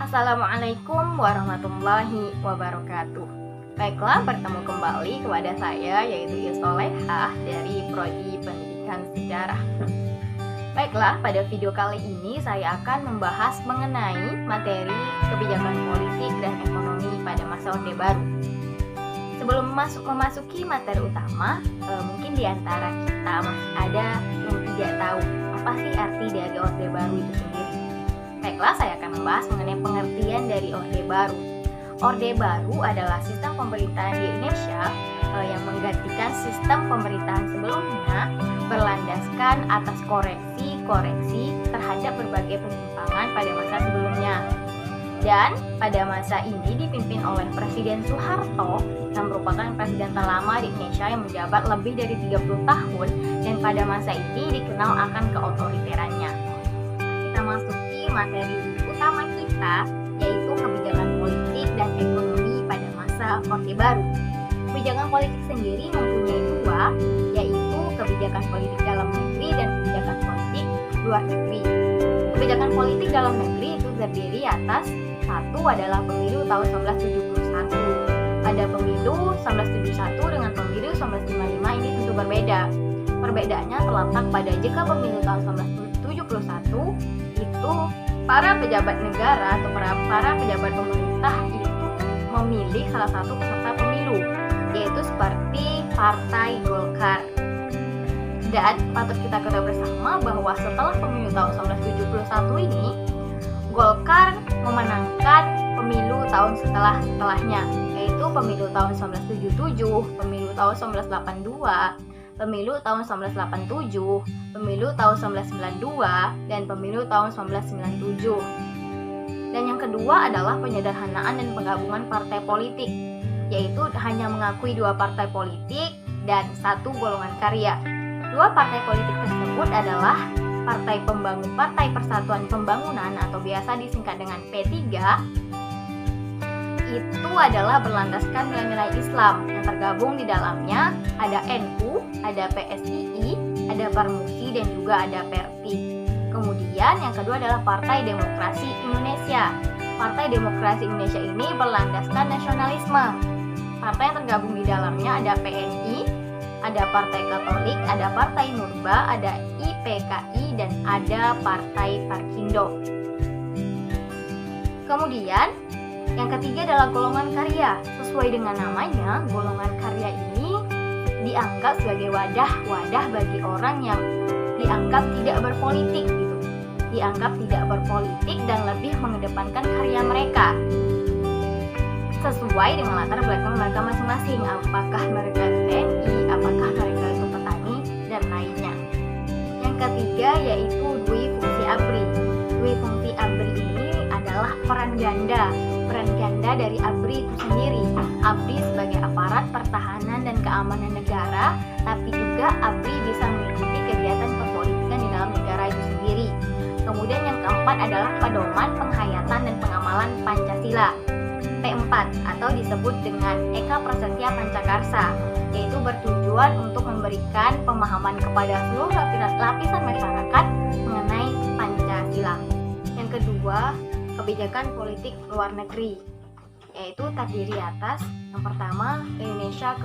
Assalamualaikum warahmatullahi wabarakatuh. Baiklah, bertemu kembali kepada saya yaitu Isolehah dari Prodi Pendidikan Sejarah. Baiklah, pada video kali ini saya akan membahas mengenai materi kebijakan politik dan ekonomi pada masa Orde Baru. Sebelum memasuki materi utama, mungkin di antara kita masih ada yang tidak tahu apa sih arti dari Orde Baru itu sendiri. Baiklah, saya akan membahas mengenai pengertian dari Orde Baru. Orde Baru adalah sistem pemerintahan di Indonesia yang menggantikan sistem pemerintahan sebelumnya berlandaskan atas koreksi terhadap berbagai penyimpangan pada masa sebelumnya. Dan pada masa ini dipimpin oleh Presiden Soeharto yang merupakan presiden terlama di Indonesia yang menjabat lebih dari 30 tahun dan pada masa ini dikenal akan keotoriterannya. Kita masuki materi utama kita, yaitu kebijakan politik dan ekonomi pada masa Orde Baru. Kebijakan politik sendiri mempunyai dua, yaitu kebijakan politik dalam negeri dan kebijakan politik luar negeri. Kebijakan politik dalam negeri itu terdiri atas satu adalah pemilu tahun 1971. Ada pemilu 1971 dengan pemilu 1955 ini tentu berbeda. Perbedaannya terletak pada jika pemilu tahun 1971 itu para pejabat negara atau para pejabat pemerintah itu memilih salah satu peserta pemilu, yaitu seperti Partai Golkar. Dan patut kita ketahui bersama bahwa setelah pemilu tahun 1971 ini, Golkar memenangkan pemilu tahun setelahnya, yaitu pemilu tahun 1977, pemilu tahun 1982, pemilu tahun 1987, pemilu tahun 1992, dan pemilu tahun 1997. Dan yang kedua adalah penyederhanaan dan penggabungan partai politik, yaitu hanya mengakui dua partai politik dan satu golongan karya. Dua partai politik tersebut adalah Partai Persatuan Pembangunan atau biasa disingkat dengan P3. Itu adalah berlandaskan nilai-nilai Islam yang tergabung di dalamnya ada NU, ada PSII, ada Parmusi dan juga ada Perti. Kemudian yang kedua adalah Partai Demokrasi Indonesia. Partai Demokrasi Indonesia ini berlandaskan nasionalisme. Partai yang tergabung di dalamnya ada PNI, ada Partai Katolik, ada Partai Nurba, ada IPKI, dan ada Partai Parkindo. Kemudian yang ketiga adalah golongan karya. Sesuai dengan namanya, golongan karya ini dianggap sebagai wadah bagi orang yang dianggap tidak berpolitik gitu. Dianggap tidak berpolitik dan lebih mengedepankan karya mereka sesuai dengan latar belakang mereka masing-masing. Apakah mereka TNI, apakah mereka itu petani, dan lainnya. Yang ketiga yaitu Dwi Fungsi ABRI. Dwi Fungsi ABRI ini adalah peran ganda dari ABRI itu sendiri. ABRI sebagai aparat pertahanan dan keamanan negara, tapi juga ABRI bisa mengikuti kegiatan perpolitikan di dalam negara itu sendiri. Kemudian yang keempat adalah pedoman penghayatan dan pengamalan Pancasila. P4 atau disebut dengan Eka Prasetya Pancakarsa, yaitu bertujuan untuk memberikan pemahaman kepada seluruh lapisan masyarakat mengenai Pancasila. Yang kedua, kebijakan politik luar negeri, yaitu terdiri atas yang pertama, Indonesia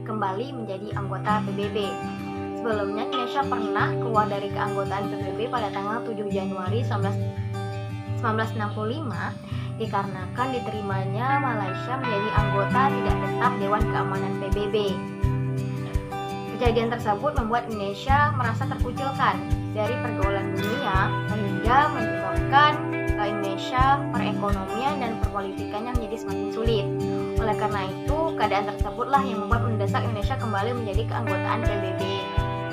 kembali menjadi anggota PBB. Sebelumnya Indonesia pernah keluar dari keanggotaan PBB pada tanggal 7 Januari 1965 dikarenakan diterimanya Malaysia menjadi anggota tidak tetap Dewan Keamanan PBB. Kejadian tersebut membuat Indonesia merasa terkucilkan dari pergaulan dunia sehingga menyebabkan Indonesia perekonomian dan perpolitikannya menjadi semakin sulit. Oleh karena itu, keadaan tersebutlah yang membuat mendesak Indonesia kembali menjadi keanggotaan PBB.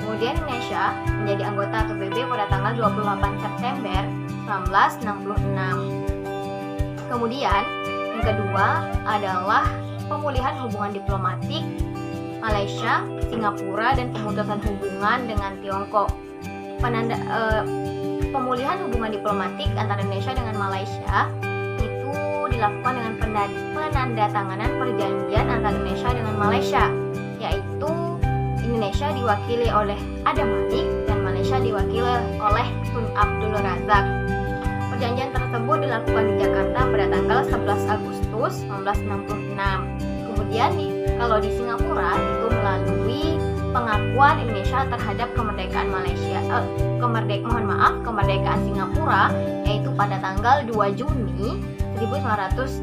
Kemudian Indonesia menjadi anggota PBB pada tanggal 28 September 1966. Kemudian yang kedua adalah pemulihan hubungan diplomatik Malaysia, Singapura, dan pemutusan hubungan dengan Tiongkok. Pemulihan hubungan diplomatik antara Indonesia dengan Malaysia itu dilakukan dengan penandatanganan perjanjian antara Indonesia dengan Malaysia, yaitu Indonesia diwakili oleh Adam Malik dan Malaysia diwakili oleh Tun Abdul Razak. Perjanjian tersebut dilakukan di Jakarta pada tanggal 11 Agustus 1966. Kemudian kalau di Singapura itu melalui pengakuan Indonesia terhadap kemerdekaan kemerdekaan Singapura, yaitu pada tanggal 2 Juni 1966.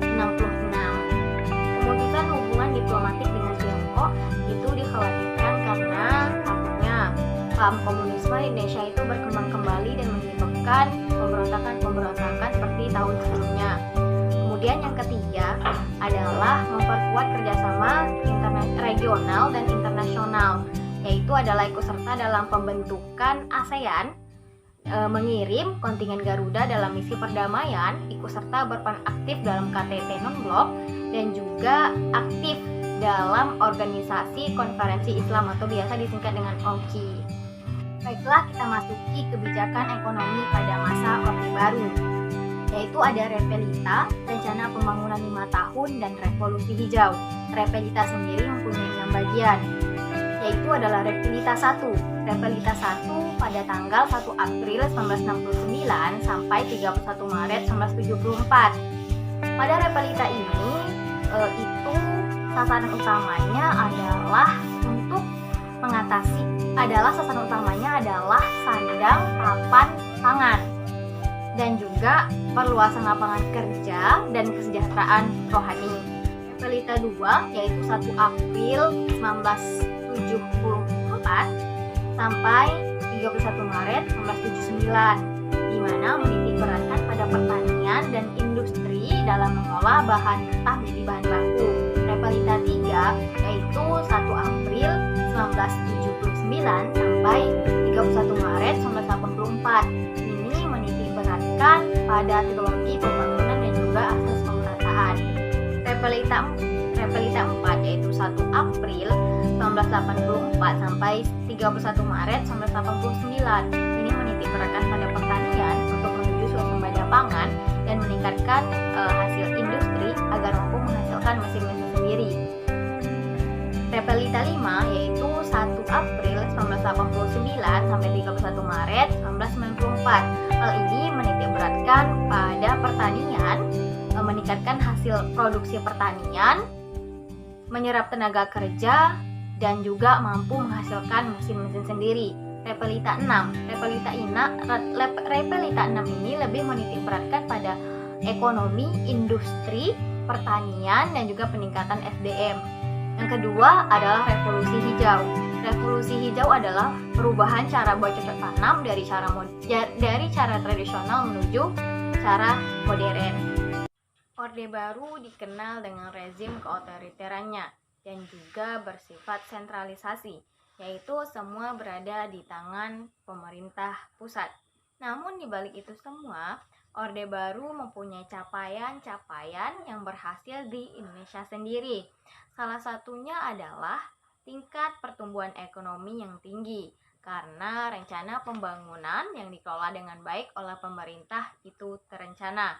Pemutusan hubungan diplomatik dengan Tiongkok itu dikhawatirkan karena takutnya paham komunisme Indonesia itu berkembang kembali dan menyebabkan pemberontakan seperti tahun sebelumnya. Kemudian yang ketiga adalah memperkuat kerjasama regional dan internasional, yaitu adalah ikut serta dalam pembentukan ASEAN, mengirim kontingen Garuda dalam misi perdamaian, ikut serta berperan aktif dalam KTT non-blok, dan juga aktif dalam organisasi konferensi Islam atau biasa disingkat dengan OKI. Baiklah, kita masuki kebijakan ekonomi pada masa Orde Baru, yaitu ada Repelita, Rencana Pembangunan 5 Tahun, dan Revolusi Hijau. Repelita sendiri mempunyai 6 bagian, yaitu adalah Repelita 1. Repelita 1 pada tanggal 1 April 1969 sampai 31 Maret 1974. Pada Repelita ini itu sasaran utamanya adalah sandang, papan, pangan, dan juga perluasan lapangan kerja dan kesejahteraan rohani. Repelita 2 yaitu 1 April 1974 sampai 31 Maret 1979, di mana menitik beratkan pada pertanian dan industri dalam mengolah bahan mentah menjadi bahan baku. Repelita 3 yaitu 1 April 1979 sampai 31 Maret 1984. Ini menitik beratkan pada teknologi pembangunan dan juga akses pemerataan. Repelita 4 yaitu 1 April 1984 sampai 31 Maret 1989. Ini menitik beratkan pada pertanian untuk menuju swasembada pangan dan meningkatkan hasil industri agar mampu menghasilkan mesin-mesin sendiri. Repelita 5 yaitu 1 April 1989 sampai 31 Maret 1994. Hal ini menitik beratkan pada pertanian, meningkatkan hasil produksi pertanian, menyerap tenaga kerja, dan juga mampu menghasilkan mesin-mesin sendiri. Repelita 6 ini lebih menitik beratkan pada ekonomi, industri, pertanian, dan juga peningkatan SDM. Yang kedua adalah revolusi hijau. Revolusi hijau adalah perubahan cara bercocok tanam dari cara tradisional menuju cara modern. Orde Baru dikenal dengan rezim keotoriterannya dan juga bersifat sentralisasi, yaitu semua berada di tangan pemerintah pusat. Namun di balik itu semua, Orde Baru mempunyai capaian-capaian yang berhasil di Indonesia sendiri. Salah satunya adalah tingkat pertumbuhan ekonomi yang tinggi, karena rencana pembangunan yang dikelola dengan baik oleh pemerintah itu terencana.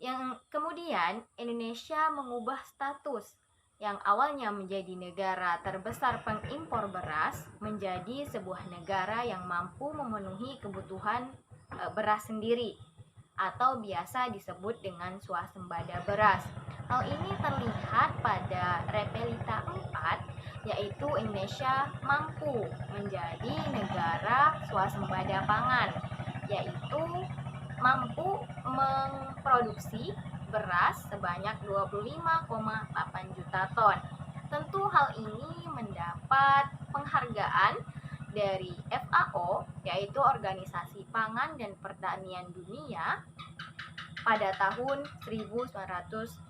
Yang kemudian Indonesia mengubah status yang awalnya menjadi negara terbesar pengimpor beras menjadi sebuah negara yang mampu memenuhi kebutuhan beras sendiri, atau biasa disebut dengan swasembada beras. Hal ini terlihat pada Repelita 4, yaitu Indonesia mampu menjadi negara swasembada pangan, yaitu mampu memproduksi beras sebanyak 25,8 juta ton. Tentu hal ini mendapat penghargaan dari FAO, yaitu Organisasi Pangan dan Pertanian Dunia, pada tahun 1985.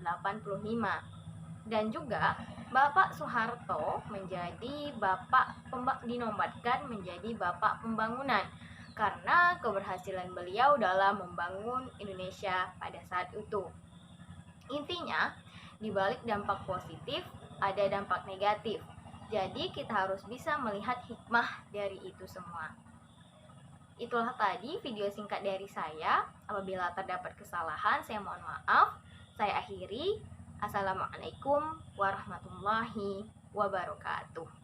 Dan juga Bapak Soeharto dinobatkan menjadi Bapak Pembangunan karena keberhasilan beliau dalam membangun Indonesia pada saat itu. Intinya, di balik dampak positif ada dampak negatif. Jadi kita harus bisa melihat hikmah dari itu semua. Itulah tadi video singkat dari saya. Apabila terdapat kesalahan, saya mohon maaf. Saya akhiri. Assalamualaikum warahmatullahi wabarakatuh.